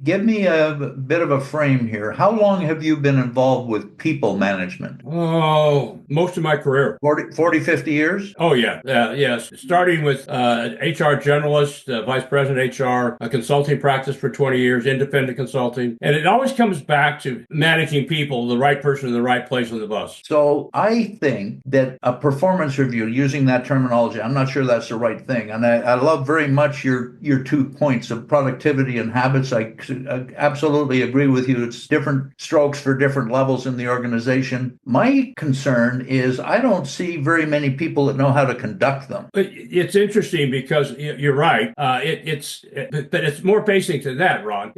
give me a bit of a frame here. How long have you been involved with people management? Oh, most of my career. 50 years? Oh yeah, yes. Starting with HR generalist, vice president HR, a consulting practice for 20 years, independent consulting, and it always comes back to managing people, the right person in the right place on the bus. So I think that a performance review, using that terminology, I'm not sure that's the right thing. And I love very much your 2 points of productivity and habits. I absolutely agree with you. It's different strokes for different levels in the organization. My concern is I don't see very many people that know how to conduct them. It's interesting because you're right. But it's more basic than that, Ron.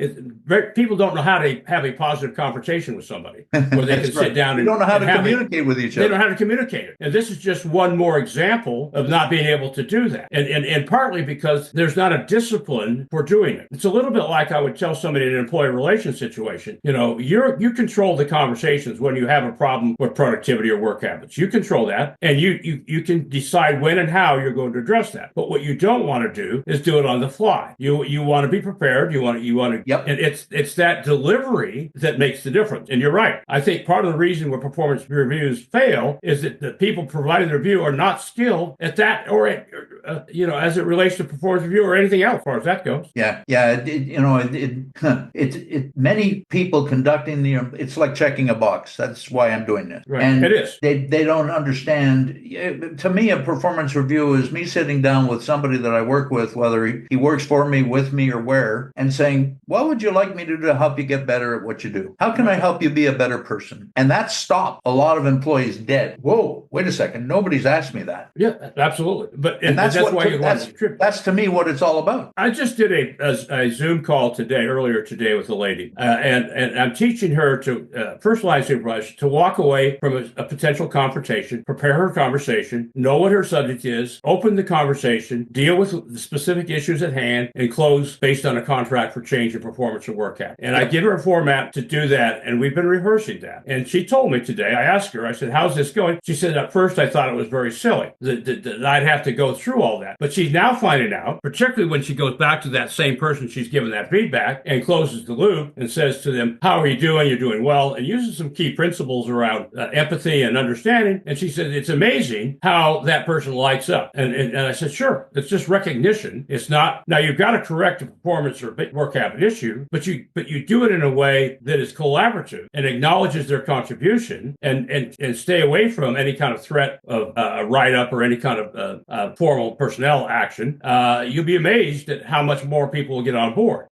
People don't know how to have a positive conversation with somebody where they can That's sit right. down You and, don't know how and to have it. communicate with each They don't other. know how to communicate it. And this is just one more example of not being able to do that. And partly because there's not a discipline for doing it. It's a little bit like I would tell somebody in an employee relations situation, you control the conversations when you have a problem with productivity or work habits. You control that and you can decide when and how you're going to address that. But what you don't want to do is do it on the fly. You want to be prepared. You want to, Yep. and it's that delivery that makes the difference. And you're right. I think part of the reason where performance reviews fail is that the people providing the review are not skilled at that or as it relates to performance review or anything else as far as that goes. Yeah, yeah. Many people conducting it's like checking a box. That's why I'm doing this. Right. And It is. they don't understand. To me, a performance review is me sitting down with somebody that I work with, whether he works for me, with me, or where, and saying, what would you like me to do to help you get better at what you do? How can I help you be a better person? And that stopped a lot of employees dead. Whoa, wait a second. Nobody's asked me that. Yeah, absolutely. And that's why you want to contribute. That's to me what it's all about. I just did a Zoom call earlier today with a lady, and I'm teaching her to first line supervisor to walk away from a potential confrontation, prepare her conversation, know what her subject is, open the conversation, deal with the specific issues at hand, and close based on a contract for change in performance or work act. And I give her a format to do that, and we've been rehearsing that. And she told me today, I asked her, I said, how's this going? She said, at first I thought it was very silly that I'd have to go through all that. But she's now finding out, particularly when she goes back to that same person she's given that feedback and closes the loop and says to them, how are you doing? You're doing well. And uses some key principles around empathy and understanding. And she said, it's amazing how that person lights up. And I said, sure, it's just recognition. It's not, now you've got to correct a performance or work habit issue, but you do it in a way that is collaborative and acknowledges their contribution and stay away from any kind of threat of a write-up or any kind of formal personnel action. You'll be amazed at how much more people will get on board.